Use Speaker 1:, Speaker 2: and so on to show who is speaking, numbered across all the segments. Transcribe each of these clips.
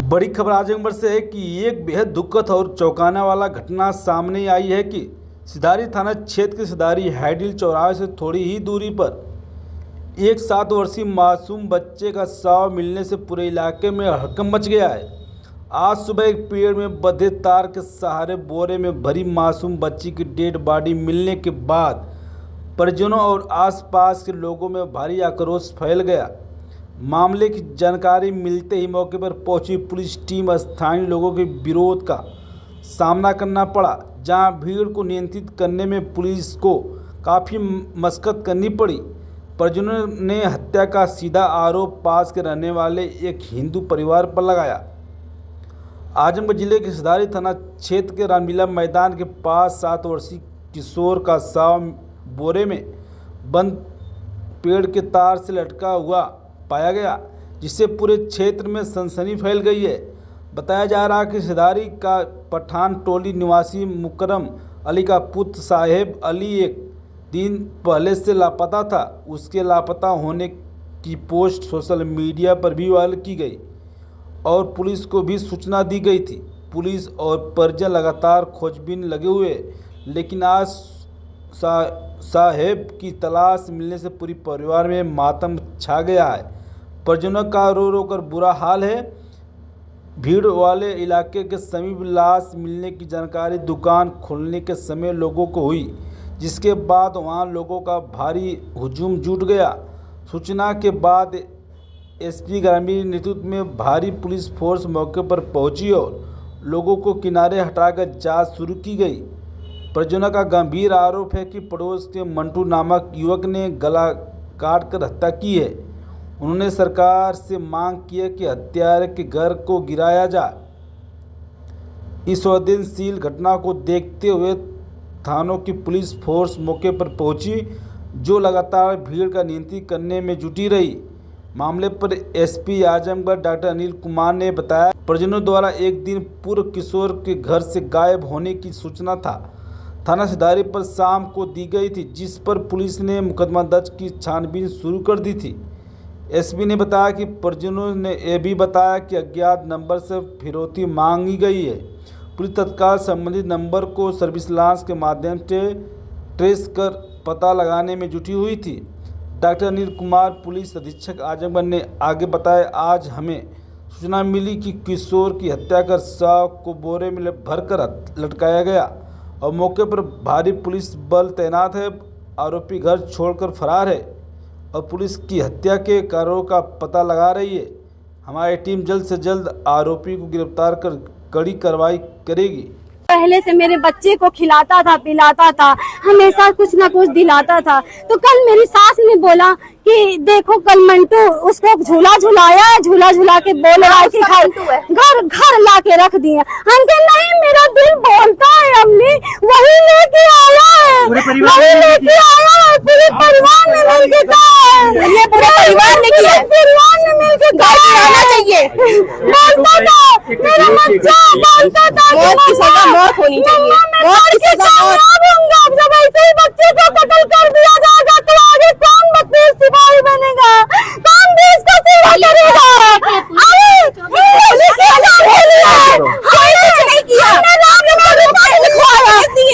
Speaker 1: बड़ी खबर आजमगढ़ से है कि एक बेहद दुखद और चौंकाने वाला घटना सामने आई है कि सिधारी थाना क्षेत्र के सिधारी हाइडिल चौराहे से थोड़ी ही दूरी पर एक 7 वर्षीय मासूम बच्चे का शव मिलने से पूरे इलाके में हड़कंप मच गया है। आज सुबह एक पेड़ में बंधे तार के सहारे बोरे में भरी मासूम बच्ची की डेड बॉडी मिलने के बाद परिजनों और आसपास के लोगों में भारी आक्रोश फैल गया। मामले की जानकारी मिलते ही मौके पर पहुंची पुलिस टीम स्थानीय लोगों के विरोध का सामना करना पड़ा, जहां भीड़ को नियंत्रित करने में पुलिस को काफ़ी मशक्कत करनी पड़ी। परिजनों ने हत्या का सीधा आरोप पास के रहने वाले एक हिंदू परिवार पर लगाया। आजमगढ़ जिले के सिधारी थाना क्षेत्र के रामलीला मैदान के पास 7 वर्षीय किशोर का शव बोरे में बंद पेड़ के तार से लटका हुआ पाया गया, जिससे पूरे क्षेत्र में सनसनी फैल गई है। बताया जा रहा है कि सिधारी का पठान टोली निवासी मुकरम अली का पुत्र साहेब अली एक दिन पहले से लापता था। उसके लापता होने की पोस्ट सोशल मीडिया पर भी वायरल की गई और पुलिस को भी सूचना दी गई थी। पुलिस और परिजन लगातार खोजबीन लगे हुए, लेकिन आज साहेब की तलाश मिलने से पूरी परिवार में मातम छा गया है। परिजनों का रो रो कर बुरा हाल है। भीड़ वाले इलाके के समीप लाश मिलने की जानकारी दुकान खोलने के समय लोगों को हुई, जिसके बाद वहां लोगों का भारी हुजूम जुट गया। सूचना के बाद एसपी ग्रामीण नेतृत्व में भारी पुलिस फोर्स मौके पर पहुंची और लोगों को किनारे हटाकर जांच शुरू की गई। परिजनों का गंभीर आरोप है कि पड़ोस के मंटू नामक युवक ने गला काटकर हत्या की है। उन्होंने सरकार से मांग की है कि हत्यारे के घर को गिराया जाए। इस संवेदनशील घटना को देखते हुए थानों की पुलिस फोर्स मौके पर पहुंची, जो लगातार भीड़ का नियंत्रण करने में जुटी रही। मामले पर एसपी आजमगढ़ डॉक्टर अनिल कुमार ने बताया, परिजनों द्वारा एक दिन पूर्व किशोर के घर से गायब होने की सूचना थाना सिधारी पर शाम को दी गई थी, जिस पर पुलिस ने मुकदमा दर्ज की छानबीन शुरू कर दी थी। एसपी ने बताया कि परिजनों ने यह भी बताया कि अज्ञात नंबर से फिरौती मांगी गई है। पुलिस तत्काल संबंधित नंबर को सर्विस लांच के माध्यम से ट्रेस कर पता लगाने में जुटी हुई थी। डॉक्टर अनिल कुमार पुलिस अधीक्षक आजमगढ़ ने आगे बताया, आज हमें सूचना मिली कि किशोर की हत्या कर शव को बोरे में भरकर लटकाया गया और मौके पर भारी पुलिस बल तैनात है। आरोपी घर छोड़कर फरार है और पुलिस की हत्या के कारणों का पता लगा रही है। हमारी टीम जल्द से जल्द आरोपी को गिरफ्तार कर कड़ी कार्रवाई करेगी।
Speaker 2: पहले से मेरे बच्चे को खिलाता था, पिलाता था, हमेशा कुछ ना कुछ दिलाता था। तो कल मेरी सास ने बोला कि देखो कल मंटू उसको झूला झुलाया, झूला झुला के बोल रहा है कि घर ला के रख दिए। हम कहे नहीं, मेरा दिल बोलता है अम्मी, वही लेके आया है, वही लेके आया है। पूरे परिवार ने मिलके कहा है, ये पूरे परिवार ने किया, परिवार ने मिलके कहा चाहिए। बोलता था मेरा बच्चा, बोलता था मौत होनी चाहिए, मौत की सजा दूंगा। जब ऐसे ही बच्चे को कत्ल कर दिया जाएगा तो आगे कौन बदमाश सिपाही बनेगा, कौन देश का सेवा करेगा? अरे पुलिस ने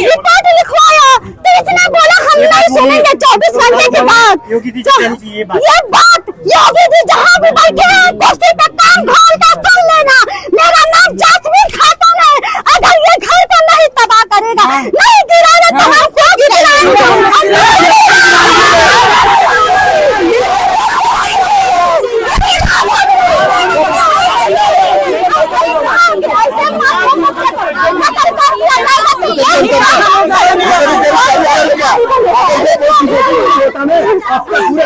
Speaker 2: रिपोर्ट लिखवाया तो इसने बोला हम नहीं सुनेंगे 24 घंटे के बाद। ये बात योगी जी जहाँ भी बैठे हैं कुर्सी पे कान खोल कर सुन लेना। मेरा नाम जासमीन खातून है। अगर ये घर को नहीं तबाह करेगा, नहीं गिराएगा तो हम को गिराएंगे।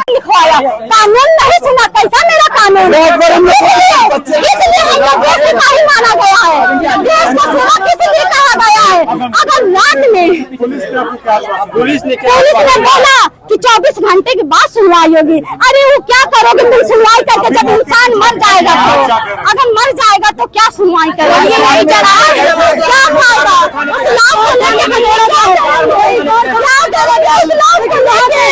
Speaker 2: लिखवाया कानून नहीं सुना, कैसा मेरा कानून, इसलिए हम लोग सिपाही माना गया है। देश को सेवा किस लिए
Speaker 3: पुलिस ने
Speaker 2: बोला कि 24 घंटे के बाद सुनवाई होगी। अरे वो क्या करोगे तुम सुनवाई करके, जब इंसान मर जाएगा तो, अगर मर जाएगा तो क्या सुनवाई करोगे? नहीं जरा क्या फायदा उस लाश को लेके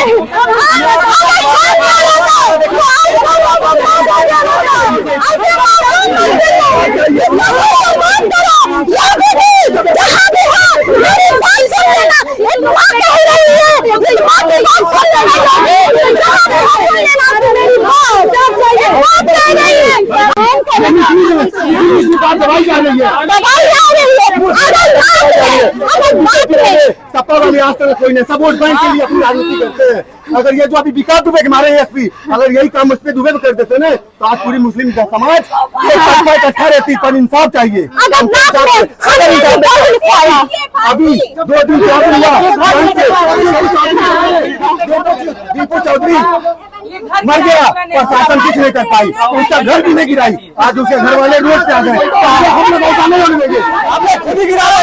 Speaker 3: कोई नहीं, सब वोट बैंक के लिए अपनी राजनीति करते हैं। अगर ये जो अभी विकास दुबे के मारे एसपी, अगर यही काम उस पे दुबे कर देते ना तो आज पूरी मुस्लिम समाज इकट्ठा रहती। पर इंसाफ चाहिए। अभी 2 दिन दीपू चौधरी मर गया, प्रशासन कुछ नहीं कर पाई, उसका घर भी नहीं गिराई। आज उसके घर वाले रोड पे आ गए, हम लोग ऐसा नहीं होने देंगे। आपने खुद ही गिराया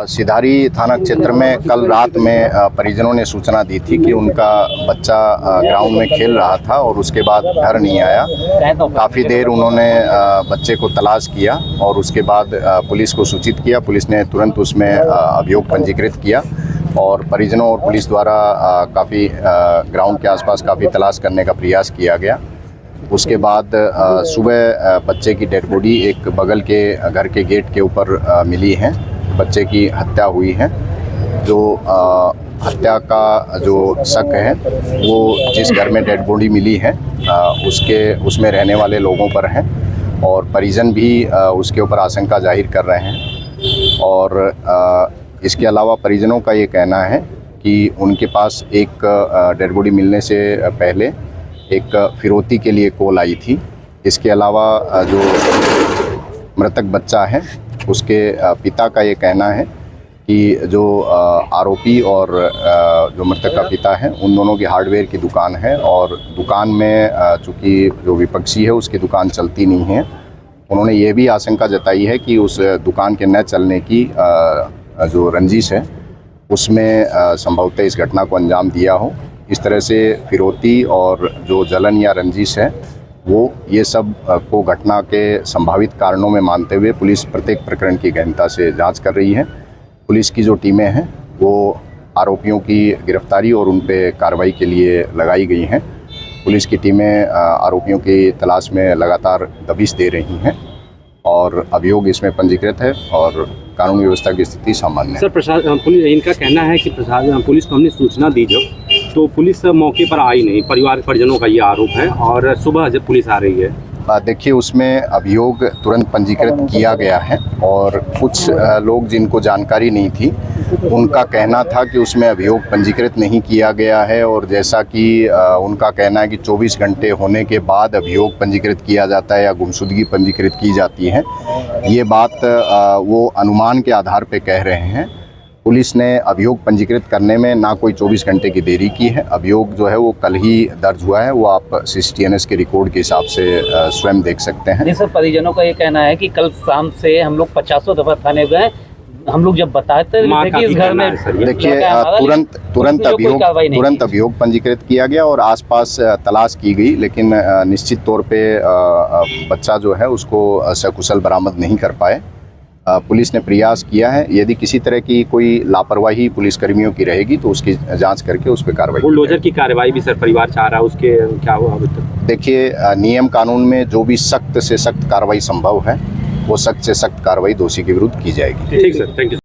Speaker 4: सिधारी थाना क्षेत्र में कल रात में परिजनों ने सूचना दी थी कि उनका बच्चा ग्राउंड में खेल रहा था और उसके बाद घर नहीं आया। काफ़ी देर उन्होंने बच्चे को तलाश किया और उसके बाद पुलिस को सूचित किया। पुलिस ने तुरंत उसमें अभियोग पंजीकृत किया और परिजनों और पुलिस द्वारा काफ़ी ग्राउंड के आसपास काफ़ी तलाश करने का प्रयास किया गया। उसके बाद सुबह बच्चे की डेड बॉडी एक बगल के घर के गेट के ऊपर मिली है। बच्चे की हत्या हुई है। जो हत्या का जो शक है वो जिस घर में डेड बॉडी मिली है उसमें रहने वाले लोगों पर है और परिजन भी उसके ऊपर आशंका जाहिर कर रहे हैं। और इसके अलावा परिजनों का ये कहना है कि उनके पास एक डेड बॉडी मिलने से पहले एक फिरौती के लिए कॉल आई थी। इसके अलावा जो मृतक बच्चा है उसके पिता का ये कहना है कि जो आरोपी और जो मृतक का पिता है उन दोनों की हार्डवेयर की दुकान है और दुकान में चूँकि जो विपक्षी है उसकी दुकान चलती नहीं है। उन्होंने ये भी आशंका जताई है कि उस दुकान के न चलने की जो रंजिश है उसमें संभवतः इस घटना को अंजाम दिया हो। इस तरह से फिरौती और जो जलन या रंजिश है वो ये सब को घटना के संभावित कारणों में मानते हुए पुलिस प्रत्येक प्रकरण की गहनता से जांच कर रही है। पुलिस की जो टीमें हैं वो आरोपियों की गिरफ्तारी और उन पे कार्रवाई के लिए लगाई गई हैं। पुलिस की टीमें आरोपियों की तलाश में लगातार दबिश दे रही हैं और अभियोग इसमें पंजीकृत है और कानून व्यवस्था की स्थिति सामान्य है।
Speaker 5: सर प्रशासन इनका कहना है कि पुलिस को हमने सूचना दी तो पुलिस मौके पर आई नहीं, परिजनों का ये आरोप है और सुबह जब पुलिस आ रही है।
Speaker 4: देखिए उसमें अभियोग तुरंत पंजीकृत किया गया है और कुछ लोग जिनको जानकारी नहीं थी उनका कहना था कि उसमें अभियोग पंजीकृत नहीं किया गया है और जैसा कि उनका कहना है कि 24 घंटे होने के बाद अभियोग पंजीकृत किया जाता है या गुमशुदगी पंजीकृत की जाती है। ये बात वो अनुमान के आधार पे कह रहे हैं। पुलिस ने अभियोग पंजीकृत करने में ना कोई 24 घंटे की देरी की है। अभियोग जो है वो कल ही दर्ज हुआ है, वो आप CCTNS के रिकॉर्ड के हिसाब से स्वयं देख सकते हैं।
Speaker 6: जी सर, परिजनों का ये कहना है कि कल शाम से हम लोग 50 दफा थाने गए, हम लोग जब बताते थे इस घर में
Speaker 4: देखिए तुरंत अभियोग पंजीकृत किया गया और आसपास तलाश की गई, लेकिन निश्चित तौर पे बच्चा जो है उसको सकुशल बरामद नहीं कर पाए। पुलिस ने प्रयास किया है, यदि किसी तरह की कोई लापरवाही पुलिसकर्मियों की रहेगी तो उसकी जांच करके उस पर कार्रवाई।
Speaker 5: बुलडोजर की कार्रवाई भी सर परिवार चाह रहा है, उसके क्या हुआ अभी तक?
Speaker 4: देखिए नियम कानून में जो भी सख्त से सख्त कार्रवाई संभव है वो सख्त से सख्त कार्रवाई दोषी के विरुद्ध की जाएगी।
Speaker 5: ठीक सर, थैंक यू।